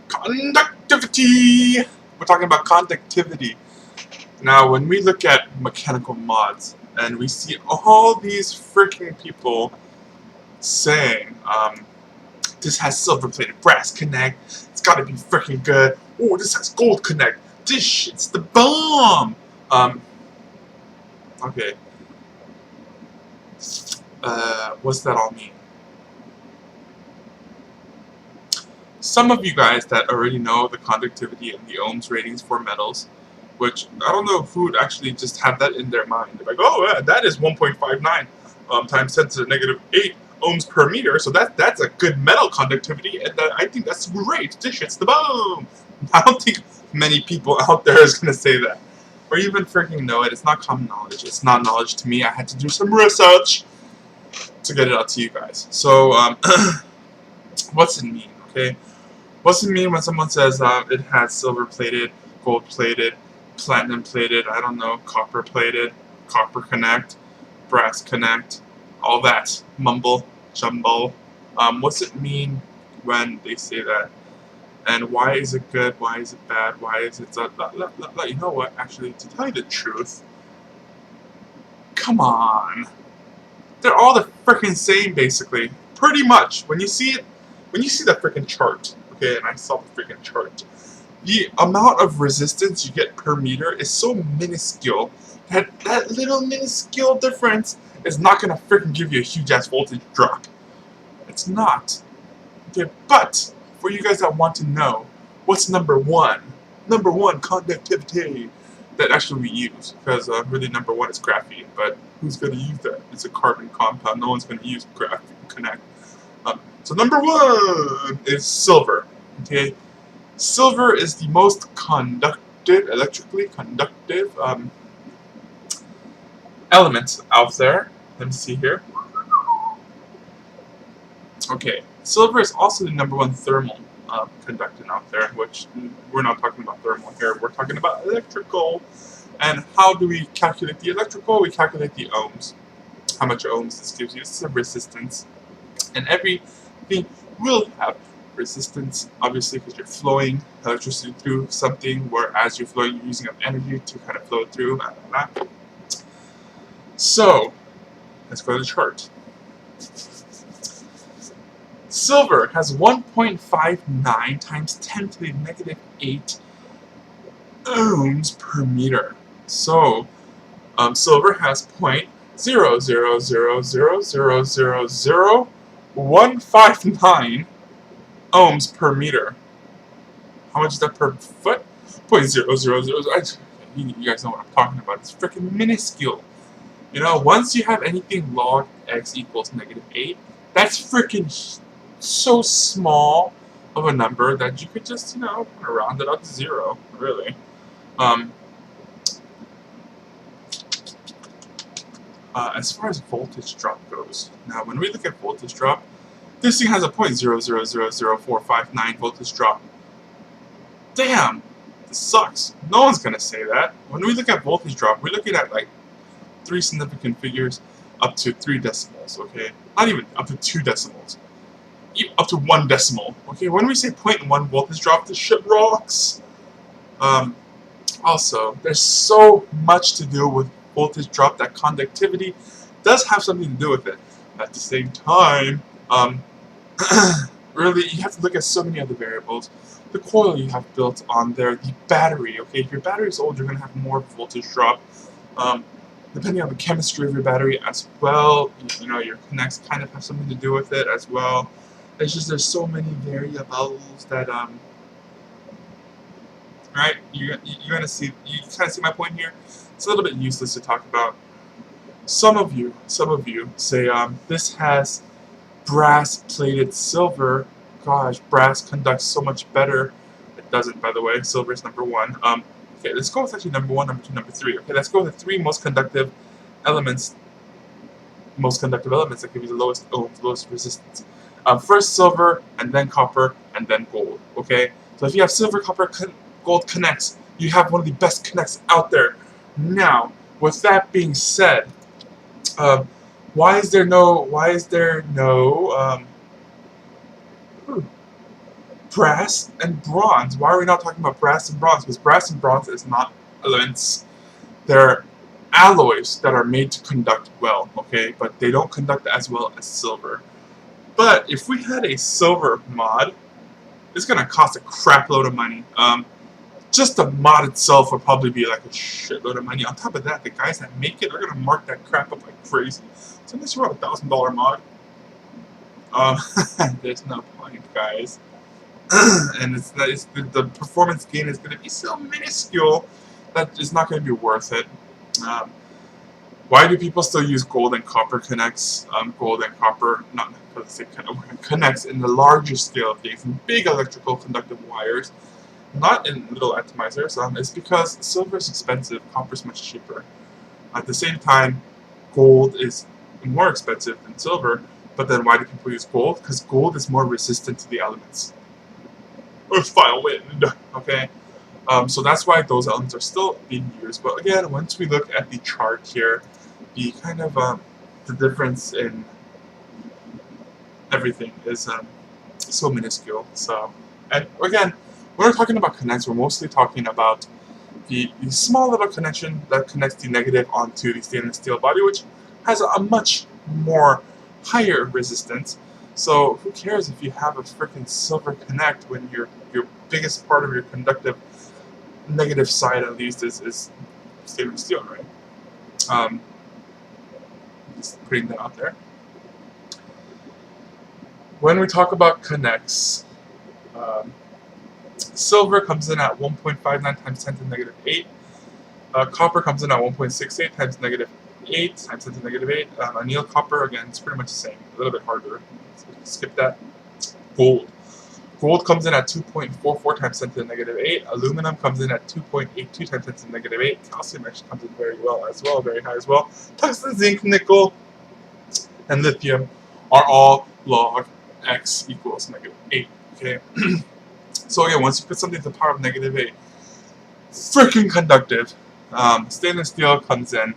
Conductivity! We're talking about conductivity. Now, when we look at mechanical mods, and we see all these freaking people saying, this has silver-plated brass connect, it's gotta be freaking good, oh, this has gold connect, this shit's the bomb! Okay. What's that all mean? Some of you guys that already know the conductivity and the ohms ratings for metals, which I don't know who would actually just have that in their mind. They're like, oh, yeah, that is 1.59 times 10 to the negative 8 ohms per meter, so that's a good metal conductivity, and I think that's great. This shit's the bomb. I don't think many people out there is going to say that, or even freaking know it. It's not common knowledge. It's not knowledge to me. I had to do some research to get it out to you guys. So, what's it mean, okay? What's it mean when someone says it has silver-plated, gold-plated, platinum-plated, I don't know, copper-plated, copper connect, brass connect, all that mumble, jumble? What's it mean when they say that? And why is it good? Why is it bad? Why is it... You know what? Actually, to tell you the truth, come on. They're all the freaking same, basically. Pretty much. When you see it, when you see that freaking chart, okay, and I saw the freaking chart, the amount of resistance you get per meter is so minuscule that that little minuscule difference is not going to freaking give you a huge-ass voltage drop. It's not. Okay, but for you guys that want to know, what's number one? Number one, conductivity that actually we use, because really number one is graphene, but who's going to use that? It's a carbon compound. No one's going to use graphene connect. So number one is silver. Okay, silver is the most conductive, electrically conductive element out there. Let me see here. Okay, silver is also the number one thermal conductant out there, which we're not talking about thermal here. We're talking about electrical. And how do we calculate the electrical? We calculate the ohms. How much ohms this gives you. This is a resistance. And everything will have resistance, obviously, because you're flowing electricity through something, whereas you're flowing, you're using up energy to kind of flow it through. Blah, blah, blah. So, let's go to the chart. Silver has 1.59 times 10 to the negative 8 ohms per meter. So, silver has 0.000000159 ohms per meter. How much is that per foot? 0.0000. You guys know what I'm talking about. It's freaking minuscule. You know, once you have anything log x equals negative 8, that's freaking so small of a number that you could just, you know, round it up to 0, really. As far as voltage drop goes, now when we look at voltage drop, this thing has a 0.0000459 voltage drop. Damn, this sucks. No one's gonna say that. When we look at voltage drop, we're looking at like 3 significant figures up to 3 decimals. Okay, not even up to 2 decimals. Up to 1 decimal. Okay, when we say 0.1 voltage drop, this shit rocks. Also, there's so much to do with voltage drop that conductivity does have something to do with it. At the same time, really, you have to look at so many other variables. The coil you have built on there, the battery. Okay, if your battery is old, you're going to have more voltage drop. Depending on the chemistry of your battery as well, you know, your connects kind of have something to do with it as well. It's just there's so many variables that right, you kind of see my point here. It's a little bit useless to talk about. Some of you say this has brass plated silver. Gosh, brass conducts so much better. It doesn't, by the way. Silver is number 1. Okay, let's go with actually number 1, number 2, number 3. Okay, let's go with the 3 most conductive elements. Most conductive elements that give you the lowest ohms, lowest resistance. First silver, and then copper, and then gold. Okay, so if you have silver, copper, gold connects, you have one of the best connects out there. Now, with that being said, why is there no brass and bronze. Why are we not talking about brass and bronze? Because brass and bronze is not elements. They're alloys that are made to conduct well, okay? But they don't conduct as well as silver. But if we had a silver mod, it's going to cost a crap load of money. Just the mod itself would probably be like a shitload of money. On top of that, the guys that make it are going to mark that crap up like crazy. So unless you want a $1,000 mod, there's no point, guys. And the performance gain is going to be so minuscule that it's not going to be worth it. Why do people still use gold and copper connects? Gold and copper, not because they connects in the larger scale of things, in big electrical conductive wires, not in little atomizers. It's because silver is expensive, copper is much cheaper. At the same time, gold is more expensive than silver, but then why do people use gold? Because gold is more resistant to the elements. Earth, fire, wind, okay? So that's why those elements are still being used. But again, once we look at the chart here, the kind of the difference in everything is so minuscule. So, and again, when we're talking about connects, we're mostly talking about the small little connection that connects the negative onto the stainless steel body, which has a much more higher resistance. So who cares if you have a freaking silver connect when your biggest part of your conductive negative side, at least, is stainless steel, right? Just putting that out there. When we talk about connects, silver comes in at 1.59 times 10 to the negative 8. Copper comes in at 1.68 times negative 8 times 10 to the negative 8. Anneal copper, again, it's pretty much the same, a little bit harder. So skip that. Gold. Gold comes in at 2.44 times 10 to the negative 8. Aluminum comes in at 2.82 times 10 to the negative 8. Calcium actually comes in very well, very high as well. Tungsten, zinc, nickel, and lithium are all log x equals negative 8. Okay. So again, once you put something to the power of negative 8, freaking conductive. Stainless steel comes in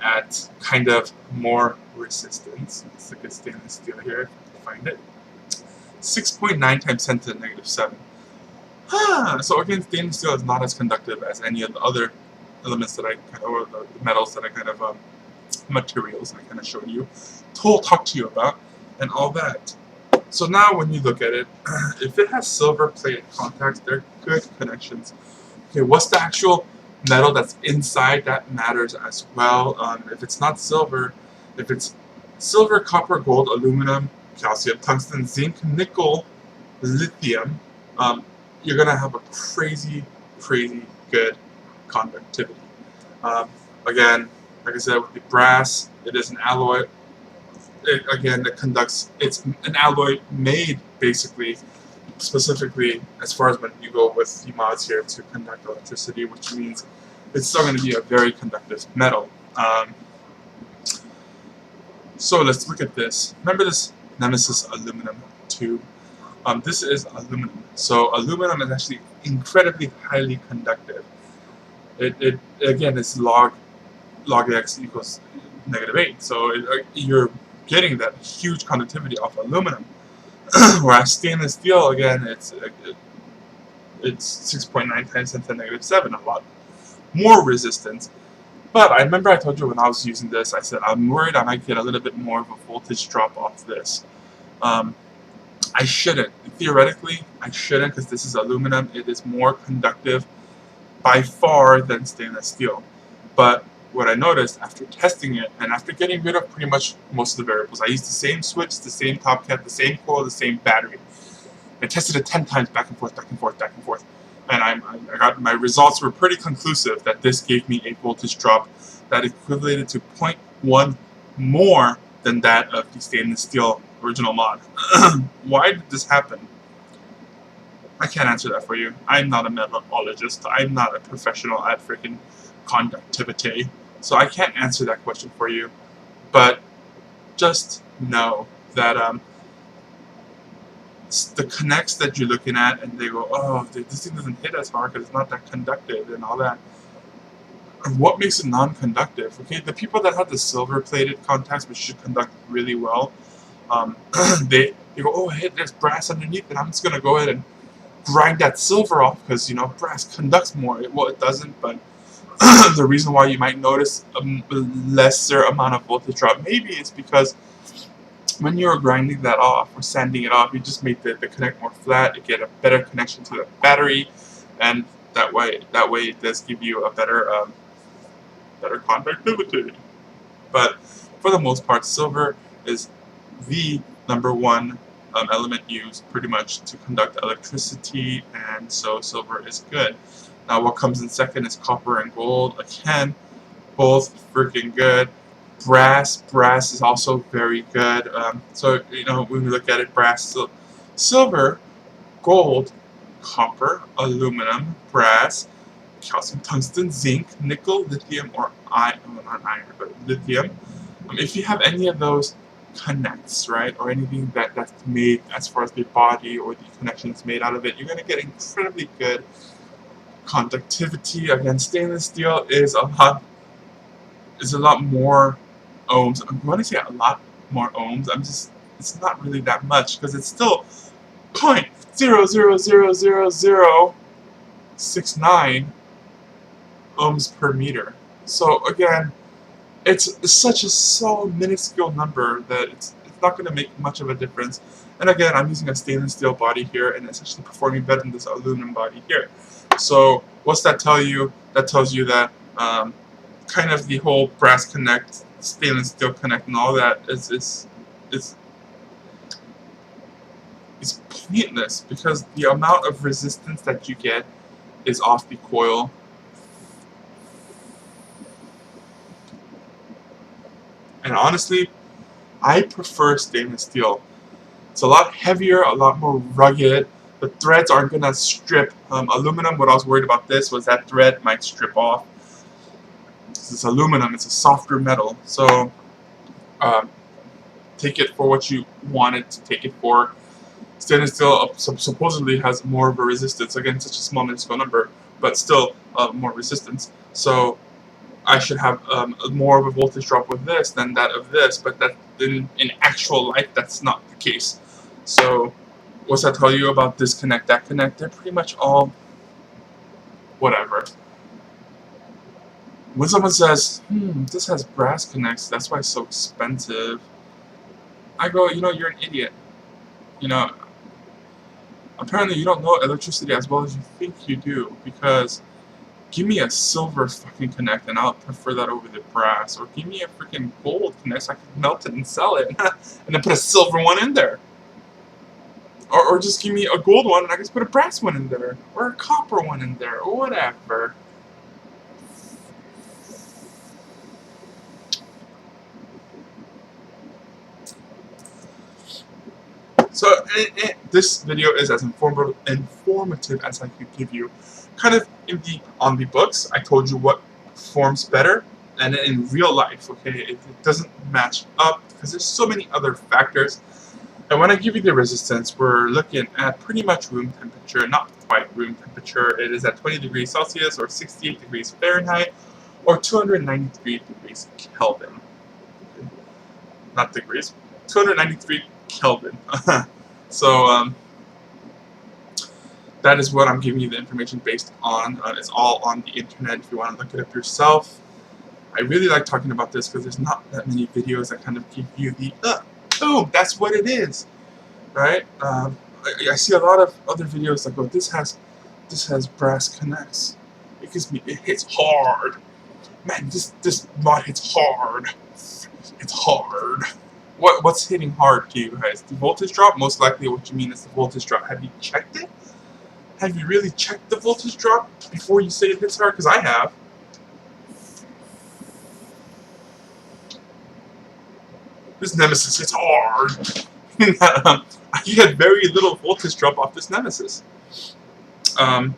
at kind of more resistance. Let's look at stainless steel here if I can find it. 6.9 times 10 to the negative 7. So again, stainless steel is not as conductive as any of the other elements that I kind of, or the metals that I kind of, materials I kind of showed you, talked to you about, and all that. So now when you look at it, if it has silver plated contacts, they're good connections. Okay, what's the actual metal that's inside? That matters as well. If it's not silver, if it's silver, copper, gold, aluminum, calcium, tungsten, zinc, nickel, lithium, you're going to have a crazy, crazy good conductivity. Again, like I said, with the brass, it is an alloy. It conducts, it's an alloy made basically, specifically as far as when you go with the mods here to conduct electricity, which means it's still going to be a very conductive metal. So let's look at this. Remember this Nemesis aluminum tube? This is aluminum. So aluminum is actually incredibly highly conductive. It again, it's log x equals negative 8. So you're getting that huge conductivity off aluminum. Whereas stainless steel, again, it's 6.9 times 10 to the negative 7, a lot more resistance. But I remember I told you when I was using this, I said I'm worried I might get a little bit more of a voltage drop off this. I shouldn't. Theoretically, I shouldn't, because this is aluminum. It is more conductive by far than stainless steel. But what I noticed after testing it, and after getting rid of pretty much most of the variables, I used the same switch, the same top cap, the same coil, the same battery. I tested it 10 times back and forth, back and forth, back and forth. And I got, my results were pretty conclusive that this gave me a voltage drop that equated to 0.1 more than that of the stainless steel original mod. Why did this happen? I can't answer that for you. I'm not a metallurgist. I'm not a professional at freaking conductivity. So I can't answer that question for you. But just know that the connects that you're looking at, and they go, oh, this thing doesn't hit as hard because it's not that conductive and all that. And what makes it non-conductive? Okay, the people that have the silver-plated contacts, which should conduct really well, they go, oh, hey, there's brass underneath, and I'm just gonna go ahead and grind that silver off, because you know brass conducts more. Well, it doesn't, but the reason why you might notice a lesser amount of voltage drop maybe is because when you're grinding that off or sanding it off, you just make the connect more flat. You get a better connection to the battery, and that way it does give you a better conductivity. But for the most part, silver is the #1 element used pretty much to conduct electricity, and so silver is good. Now what comes in second is copper and gold. Again, both freaking good. Brass is also very good. So you know, when we look at it, brass, silver, gold, copper, aluminum, brass, calcium, tungsten, zinc, nickel, lithium, or not iron, but lithium. If you have any of those connects, right, or anything that's made as far as the body or the connections made out of it, you're going to get incredibly good conductivity. Again, stainless steel is a lot more ohms. I'm going to say a lot more ohms. It's not really that much, because it's still 0.0000069 ohms per meter. So again, it's such a so minuscule number that it's not going to make much of a difference. And again, I'm using a stainless steel body here, and it's actually performing better than this aluminum body here. So what's that tell you? That tells you that kind of the whole brass connect, stainless steel connect, and all that is pointless, because the amount of resistance that you get is off the coil. And honestly, I prefer stainless steel. It's a lot heavier, a lot more rugged. The threads aren't going to strip. Aluminum, what I was worried about this was that thread might strip off. It's aluminum, it's a softer metal. So take it for what you want it to take it for. Stainless steel supposedly has more of a resistance. Again, such a small minuscule number, but still more resistance. So I should have more of a voltage drop with this than that of this, but that in actual life, that's not the case. So what's that tell you about this connect, that connect? They're pretty much all whatever. When someone says, this has brass connects, that's why it's so expensive, I go, you know, you're an idiot. You know, apparently you don't know electricity as well as you think you do, because give me a silver fucking connect and I'll prefer that over the brass. Or give me a freaking gold connect so I can melt it and sell it and then put a silver one in there. Or just give me a gold one and I can just put a brass one in there. Or a copper one in there. Or whatever. So this video is as informative as I could give you. Kind of on the books, I told you what forms better, and in real life, okay, it doesn't match up because there's so many other factors. And when I give you the resistance, we're looking at pretty much room temperature, not quite room temperature. It is at 20 degrees Celsius or 68 degrees Fahrenheit or 293 degrees Kelvin. Not degrees, 293 Kelvin. So that is what I'm giving you the information based on. It's all on the internet if you want to look it up yourself. I really like talking about this because there's not that many videos that kind of give you the boom, that's what it is, right? I see a lot of other videos that go, this has brass connects. It hits hard. Man, this mod hits hard. It's hard. What's hitting hard to you guys? The voltage drop? Most likely what you mean is the voltage drop. Have you checked it? Have you really checked the voltage drop before you say it hits hard? Because I have. This Nemesis hits hard. I get very little voltage drop off this Nemesis. But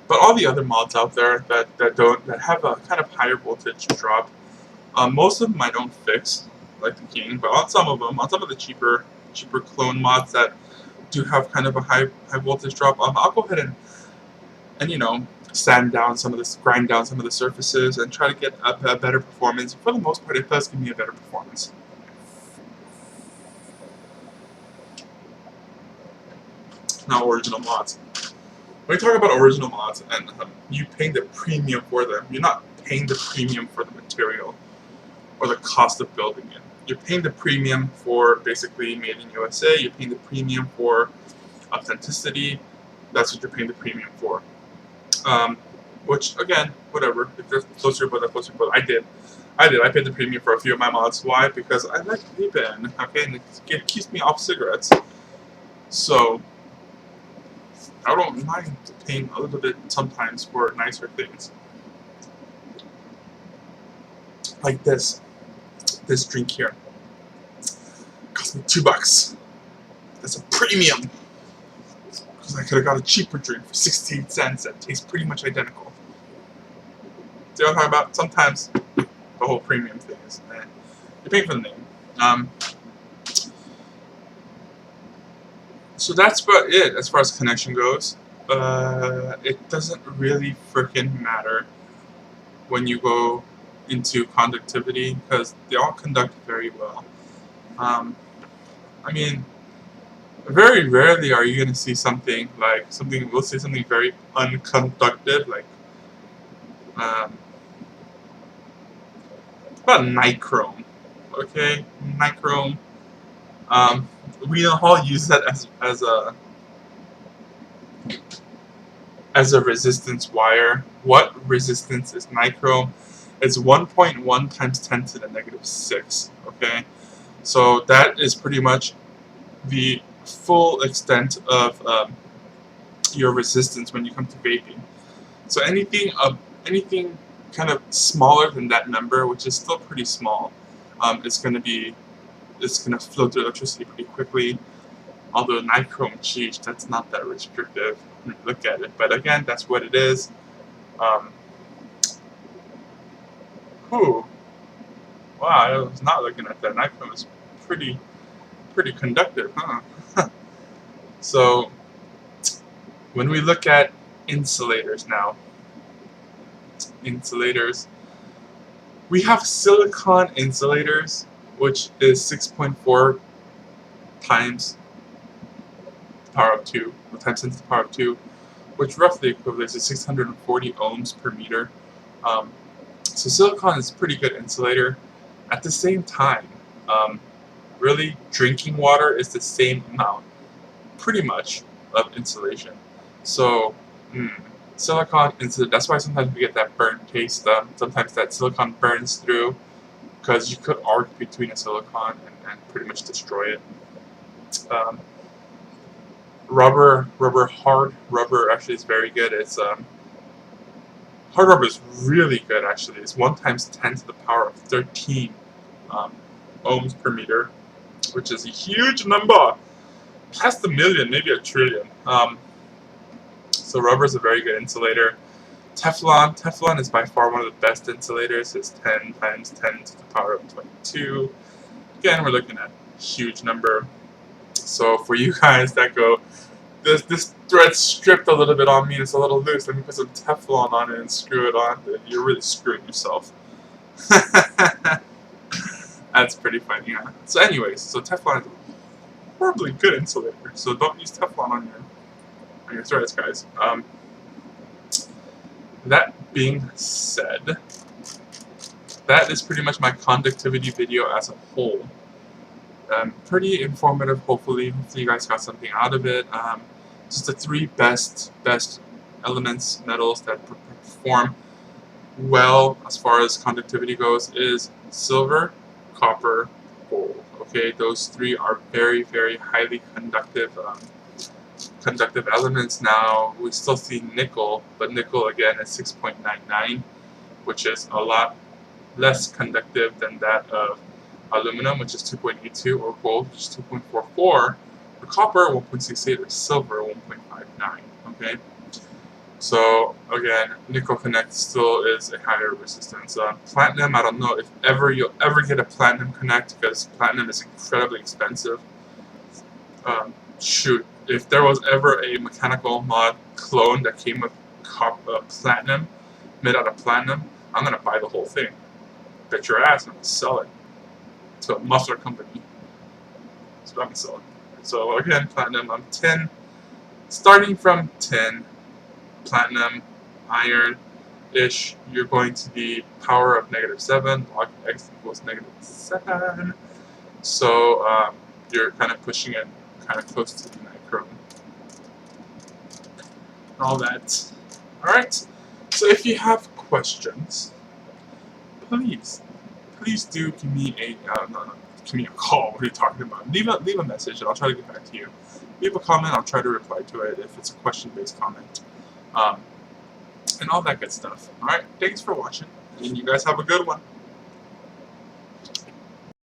all the other mods out there that have a kind of higher voltage drop, most of them I don't fix, like the King. But on some of them, on some of the cheaper clone mods that do have kind of a high voltage drop, I'll go ahead and you know, sand down some of this, grind down some of the surfaces, and try to get a better performance. For the most part, it does give me a better performance. Now original mods. When you talk about original mods and you paying the premium for them, you're not paying the premium for the material or the cost of building it. You're paying the premium for basically made in USA. You're paying the premium for authenticity. That's what you're paying the premium for. Which again, whatever. If they're closer, but closer, but I did. I paid the premium for a few of my mods. Why? Because I like vaping. Okay, and it keeps me off cigarettes. So I don't mind paying a little bit sometimes for nicer things. Like this drink here. Cost me $2. That's a premium. Because I could have got a cheaper drink for 68 cents that tastes pretty much identical. See what I'm talking about? Sometimes the whole premium thing is, you're paying for the name. So that's about it as far as connection goes. It doesn't really freaking matter when you go into conductivity because they all conduct very well. I mean, very rarely are you going to see something like we'll say something very unconductive, like about nichrome. Okay, nichrome. We all use that as a resistance wire. What resistance is nichrome? It's 1.1 times 10 to the negative 6. Okay, so that is pretty much the full extent of your resistance when you come to vaping. So anything kind of smaller than that number, which is still pretty small, it's going to flow through electricity pretty quickly. Although nichrome, geez, that's not that restrictive when you look at it. But again, that's what it is. Wow, I was not looking at that. Nichrome is pretty conductive, huh? So when we look at insulators now, we have silicon insulators, which is 6.4 times the power of 2, times 10 to the power of 2, which roughly equates to 640 ohms per meter. So silicon is a pretty good insulator. At the same time, really drinking water is the same amount, pretty much, of insulation. So silicon insulator, that's why sometimes we get that burnt taste. Sometimes that silicon burns through because you could arc between a silicon and pretty much destroy it. Hard rubber actually is very good. It's hard rubber is really good actually. It's 1 times 10 to the power of 13 ohms per meter, which is a huge number, past a million, maybe a trillion. So rubber is a very good insulator. Teflon is by far one of the best insulators. It's 10 times 10 to the power of 22. Again, we're looking at a huge number. So for you guys that go, this thread's stripped a little bit on me and it's a little loose, let me put some Teflon on it and screw it on, then you're really screwing yourself. That's pretty funny, yeah. So anyways, so Teflon is a horribly good insulator, so don't use Teflon on your threads, guys. That being said, that is pretty much my conductivity video as a whole. Pretty informative, hopefully. Hopefully you guys got something out of it. Just the 3 best elements, metals that perform well as far as conductivity goes is silver, copper, gold. Okay, those 3 are very, very highly conductive elements. Now we still see nickel, but nickel again is 6.99, which is a lot less conductive than that of aluminum, which is 2.82, or gold, which is 2.44, or copper, 1.68, or silver, 1.59. Okay, so again, nickel connect still is a higher resistance. Platinum, I don't know if you'll ever get a platinum connect because platinum is incredibly expensive. Shoot, if there was ever a mechanical mod clone that came with platinum, made out of platinum, I'm gonna buy the whole thing. Bet your ass I'm gonna sell it to a muffler company. That's what I'm selling. So again, platinum, tin, starting from tin, platinum, iron-ish, you're going to be power of -7, log x equals -7. So you're kind of pushing it kind of close to the nichrome. All that. Alright, so if you have questions, please do give me a, give me a call. What are you talking about? Leave a message and I'll try to get back to you. Leave a comment, I'll try to reply to it if it's a question-based comment. And all that good stuff. Alright, thanks for watching, and you guys have a good one.